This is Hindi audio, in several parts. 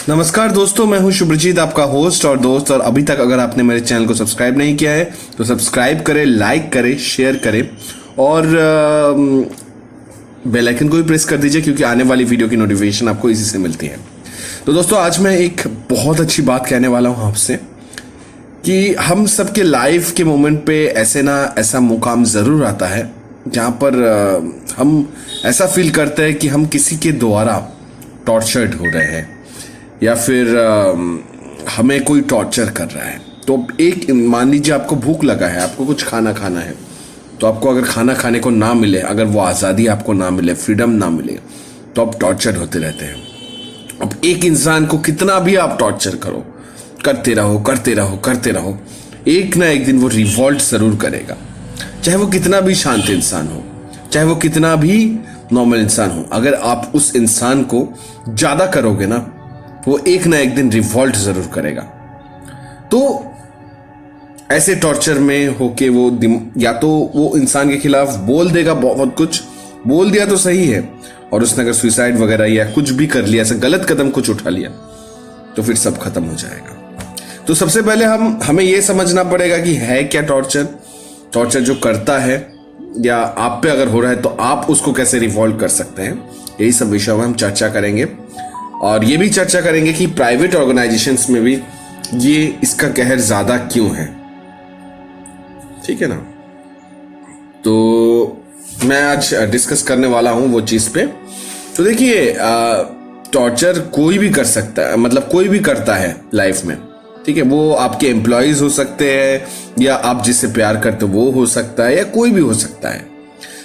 नमस्कार दोस्तों, मैं हूं शुभजीत, आपका होस्ट और दोस्त। और अभी तक अगर आपने मेरे चैनल को सब्सक्राइब नहीं किया है तो सब्सक्राइब करें, लाइक करें, शेयर करें और बेल आइकन को भी प्रेस कर दीजिए, क्योंकि आने वाली वीडियो की नोटिफिकेशन आपको इसी से मिलती है। तो दोस्तों, आज मैं एक बहुत अच्छी बात कहने वाला हूं आपसे कि हम सबके लाइफ के मोमेंट पे ऐसे ना ऐसा मुकाम ज़रूर आता है जहाँ पर हम ऐसा फील करते हैं कि हम किसी के द्वारा टॉर्चर्ड हो रहे हैं या फिर हमें कोई टॉर्चर कर रहा है। तो एक मान लीजिए आपको भूख लगा है, आपको कुछ खाना खाना है, तो आपको अगर खाना खाने को ना मिले, अगर वो आज़ादी आपको ना मिले, फ्रीडम ना मिले, तो आप टॉर्चर होते रहते हैं। अब एक इंसान को कितना भी आप टॉर्चर करो, करते रहो करते रहो करते रहो, एक ना एक दिन वो रिवॉल्ट ज़रूर करेगा। चाहे वो कितना भी शांत इंसान हो, चाहे वो कितना भी नॉर्मल इंसान हो, अगर आप उस इंसान को ज़्यादा करोगे ना, वो एक ना एक दिन रिवॉल्ट जरूर करेगा। तो ऐसे टॉर्चर में होके वो या तो वो इंसान के खिलाफ बोल देगा, बहुत कुछ बोल दिया तो सही है, और उसने अगर सुसाइड वगैरह या कुछ भी कर लिया, ऐसा गलत कदम कुछ उठा लिया, तो फिर सब खत्म हो जाएगा। तो सबसे पहले हमें यह समझना पड़ेगा कि है क्या टॉर्चर। टॉर्चर जो करता है या आप पे अगर हो रहा है तो आप उसको कैसे रिवॉल्व कर सकते हैं, यही सब विषयों में हम चर्चा करेंगे। और ये भी चर्चा करेंगे कि प्राइवेट ऑर्गेनाइजेशंस में भी ये इसका कहर ज्यादा क्यों है। ठीक है ना। तो मैं आज डिस्कस करने वाला हूं वो चीज पे। तो देखिए, टॉर्चर कोई भी कर सकता है, मतलब कोई भी करता है लाइफ में। ठीक है, वो आपके एम्प्लॉयज हो सकते हैं, या आप जिससे प्यार करते हो वो हो सकता है, या कोई भी हो सकता है।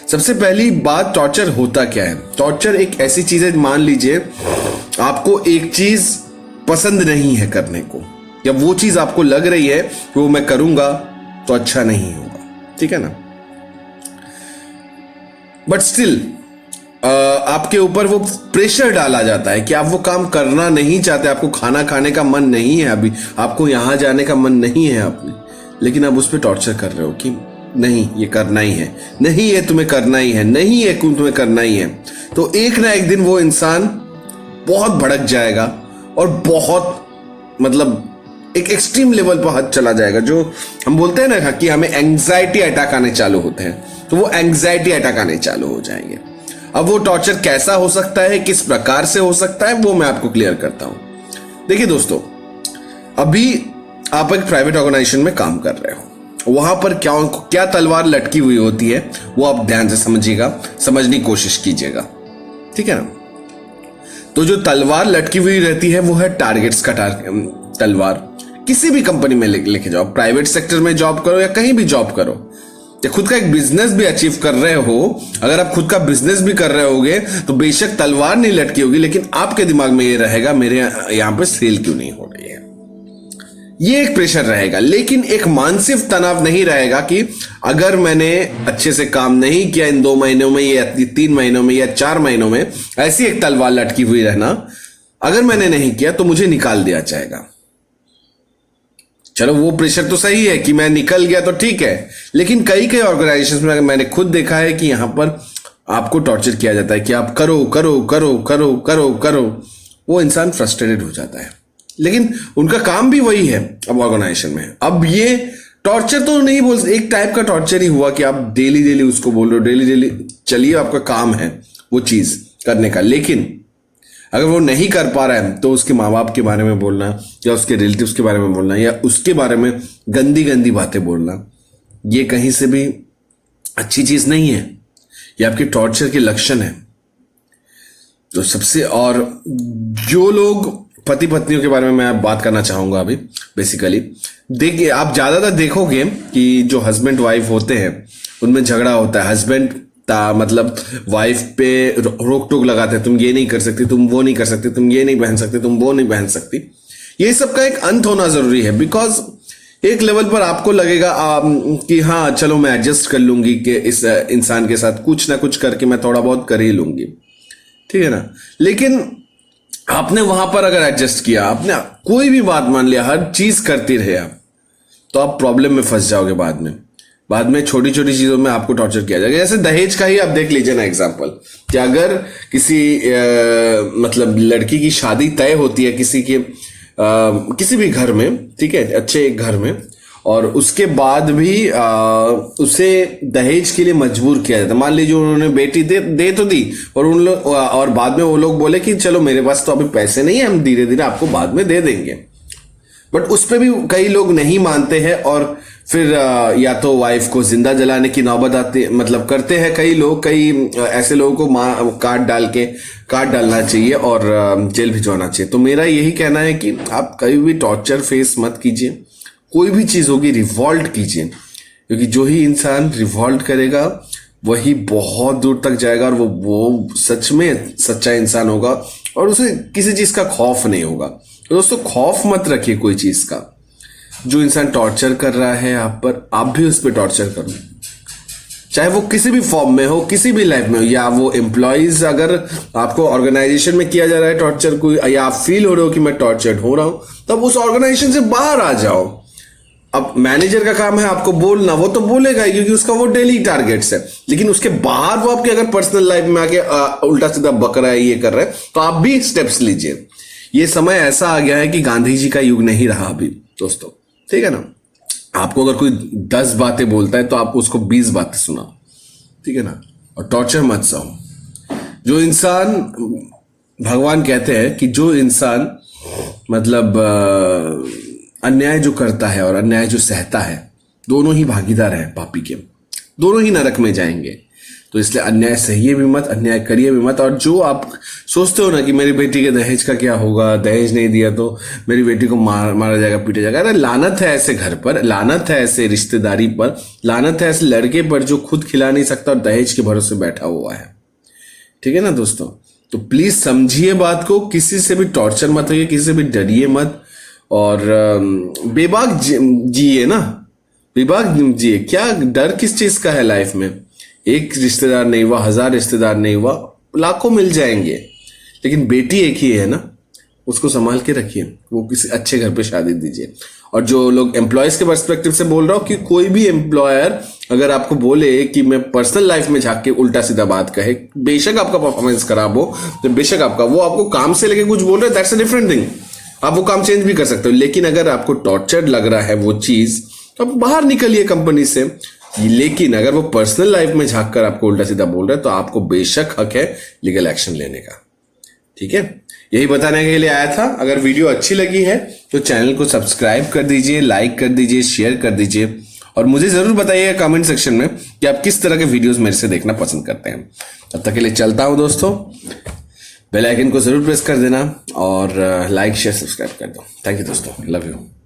सबसे पहली बात, टॉर्चर होता क्या है। टॉर्चर एक ऐसी चीज है, मान लीजिए आपको एक चीज पसंद नहीं है करने को, या वो चीज आपको लग रही है कि वो मैं करूंगा तो अच्छा नहीं होगा। ठीक है ना। बट स्टिल आपके ऊपर वो प्रेशर डाला जाता है कि आप वो काम करना नहीं चाहते, आपको खाना खाने का मन नहीं है, अभी आपको यहां जाने का मन नहीं है आपने, लेकिन आप उस पर टॉर्चर कर रहे हो कि नहीं ये करना ही है, नहीं ये तुम्हें करना ही है, नहीं ये तुम्हें करना ही है। तो एक ना एक दिन वो इंसान बहुत भड़क जाएगा और बहुत मतलब एक एक्सट्रीम लेवल पर हाथ चला जाएगा। जो हम बोलते हैं ना कि हमें एंग्जाइटी अटैक आने चालू होते हैं, तो वो एंग्जाइटी अटैक आने चालू हो जाएंगे। अब वो टॉर्चर कैसा हो सकता है, किस प्रकार से हो सकता है, वो मैं आपको क्लियर करता हूं। देखिए दोस्तों, अभी आप एक प्राइवेट ऑर्गेनाइजेशन में काम कर रहे हो, वहां पर क्या तलवार लटकी हुई होती है वो आप ध्यान से समझिएगा, समझने की कोशिश कीजिएगा। ठीक है ना। तो जो तलवार लटकी हुई रहती है वो है टारगेट्स का तलवार। किसी भी कंपनी में लेके जाओ, प्राइवेट सेक्टर में जॉब करो या कहीं भी जॉब करो, या खुद का एक बिजनेस भी अचीव कर रहे हो, अगर आप खुद का बिजनेस भी कर रहे होगे तो बेशक तलवार नहीं लटकी होगी, लेकिन आपके दिमाग में ये रहेगा मेरे यहां पे सेल क्यों नहीं हो रही है। ये एक प्रेशर रहेगा, लेकिन एक मानसिक तनाव नहीं रहेगा कि अगर मैंने अच्छे से काम नहीं किया इन 2 महीनों में या 3 महीनों में या 4 महीनों में, ऐसी एक तलवार लटकी हुई रहना, अगर मैंने नहीं किया तो मुझे निकाल दिया जाएगा। चलो वो प्रेशर तो सही है कि मैं निकल गया तो ठीक है, लेकिन कई ऑर्गेनाइजेशंस में मैंने खुद देखा है कि यहां पर आपको टॉर्चर किया जाता है कि आप करो करो करो करो करो करो। वो इंसान फ्रस्ट्रेटेड हो जाता है, लेकिन उनका काम भी वही है अब ऑर्गेनाइजेशन में। अब ये टॉर्चर तो नहीं बोल, एक टाइप का टॉर्चर ही हुआ कि आप डेली डेली उसको बोल रहे हो, डेली डेली चलिए आपका काम है वो चीज करने का, लेकिन अगर वो नहीं कर पा रहा है तो उसके माँ बाप के बारे में बोलना, या उसके रिलेटिव्स के बारे में बोलना, या उसके बारे में गंदी गंदी बातें बोलना, ये कहीं से भी अच्छी चीज नहीं है। ये आपके टॉर्चर के लक्षण है। तो सबसे, और जो लोग पति पत्नियों के बारे में मैं बात करना चाहूंगा अभी। बेसिकली देखिए, आप ज्यादातर देखोगे कि जो हस्बैंड वाइफ होते हैं उनमें झगड़ा होता है। हस्बैंड मतलब वाइफ पे रोक टोक लगाते हैं, तुम ये नहीं कर सकती, तुम वो नहीं कर सकती, तुम ये नहीं पहन सकती, तुम वो नहीं पहन सकती। ये सब का एक अंत होना जरूरी है, बिकॉज एक लेवल पर आपको लगेगा कि हाँ चलो मैं एडजस्ट कर लूंगी, कि इस इंसान के साथ कुछ ना कुछ करके मैं थोड़ा बहुत कर ही लूंगी। ठीक है ना। लेकिन आपने वहां पर अगर एडजस्ट किया, आपने कोई भी बात मान लिया, हर चीज करती रहे आप, तो आप प्रॉब्लम में फंस जाओगे बाद में। बाद में छोटी छोटी चीजों में आपको टॉर्चर किया जाएगा। जैसे दहेज का ही आप देख लीजिए ना एग्जांपल, कि अगर किसी मतलब लड़की की शादी तय होती है किसी के किसी भी घर में, ठीक है, अच्छे एक घर में, और उसके बाद भी उसे दहेज के लिए मजबूर किया जाता है। मान लीजिए उन्होंने बेटी दे तो दी, और उन लोग और बाद में वो लोग बोले कि चलो मेरे पास तो अभी पैसे नहीं है, हम धीरे धीरे आपको बाद में दे देंगे। बट उस पे भी कई लोग नहीं मानते हैं, और फिर या तो वाइफ को जिंदा जलाने की नौबत आती, मतलब करते हैं कई लोग। कई ऐसे लोगों को काट डालना चाहिए और जेल भिजवाना चाहिए। तो मेरा यही कहना है कि आप कभी भी टॉर्चर फेस मत कीजिए, कोई भी चीज होगी रिवॉल्ट कीजिए, क्योंकि जो ही इंसान रिवॉल्ट करेगा वही बहुत दूर तक जाएगा, और वो सच में सच्चा इंसान होगा, और उसे किसी चीज का खौफ नहीं होगा। तो दोस्तों खौफ मत रखिए कोई चीज का। जो इंसान टॉर्चर कर रहा है आप पर, आप भी उस पर टॉर्चर करो, चाहे वो किसी भी फॉर्म में हो, किसी भी लाइफ में हो, या वो एम्प्लॉयज अगर आपको ऑर्गेनाइजेशन में किया जा रहा है टॉर्चर को, या आप फील हो रहे हो कि मैं टॉर्चर्ड हो रहा हूं, तब उस ऑर्गेनाइजेशन से बाहर आ जाओ। अब मैनेजर का काम है आपको बोलना, वो तो बोलेगा ही क्योंकि उसका वो डेली टारगेट्स है, लेकिन उसके बाहर वो आपके अगर पर्सनल लाइफ में आके उल्टा सीधा बक रहा है, ये कर रहा है, तो आप भी स्टेप्स लीजिए। ये समय ऐसा आ गया है कि गांधी जी का युग नहीं रहा अभी दोस्तों, ठीक है ना। आपको अगर कोई 10 बातें बोलता है तो आप उसको 20 बातें सुनाओ, ठीक है ना, और टॉर्चर मत सहो। जो इंसान, भगवान कहते हैं कि जो इंसान मतलब अन्याय जो करता है और अन्याय जो सहता है, दोनों ही भागीदार हैं पापी के, दोनों ही नरक में जाएंगे। तो इसलिए अन्याय सहिए भी मत, अन्याय करिए भी मत। और जो आप सोचते हो ना कि मेरी बेटी के दहेज का क्या होगा, दहेज नहीं दिया तो मेरी बेटी को मारा जाएगा, पीटा जाएगा, अरे लानत है ऐसे घर पर, लानत है ऐसे रिश्तेदारी पर, लानत है ऐसे लड़के पर जो खुद खिला नहीं सकता और दहेज के भरोसे बैठा हुआ है, ठीक है ना दोस्तों। तो प्लीज समझिए बात को, किसी से भी टॉर्चर मत होइए, किसी से भी डरिए मत, और बेबाक जिए ना, बेबाक जिए। क्या डर किस चीज का है लाइफ में? एक रिश्तेदार नहीं हुआ, 1000 रिश्तेदार नहीं हुआ, लाखों मिल जाएंगे, लेकिन बेटी एक ही है ना, उसको संभाल के रखिए, वो किसी अच्छे घर पे शादी दीजिए। और जो लोग एम्प्लॉयज के पर्सपेक्टिव से बोल रहा हूं कि कोई भी एम्प्लॉयर अगर आपको बोले कि मैं पर्सनल लाइफ में झांक के उल्टा सीधा बात कहे, बेशक आपका परफॉर्मेंस खराब हो, तो बेशक वो आपको काम से लेके कुछ बोल रहे हैं, दैट्स अ डिफरेंट थिंग, आप वो काम चेंज भी कर सकते हो। लेकिन अगर आपको टॉर्चर लग रहा है वो चीज, तो आप बाहर निकलिए कंपनी से। लेकिन अगर वो पर्सनल लाइफ में झांक कर आपको उल्टा सीधा बोल रहे हैं, तो आपको बेशक हक है लीगल एक्शन लेने का, ठीक है। यही बताने के लिए आया था। अगर वीडियो अच्छी लगी है तो चैनल को सब्सक्राइब कर दीजिए, लाइक कर दीजिए, शेयर कर दीजिए, और मुझे जरूर बताइएगा कमेंट सेक्शन में कि आप किस तरह के वीडियोस मेरे से देखना पसंद करते हैं। तब तक के लिए चलता हूं दोस्तों, बेल आइकन को जरूर प्रेस कर देना, और लाइक शेयर सब्सक्राइब कर दो। थैंक यू दोस्तों, लव यू।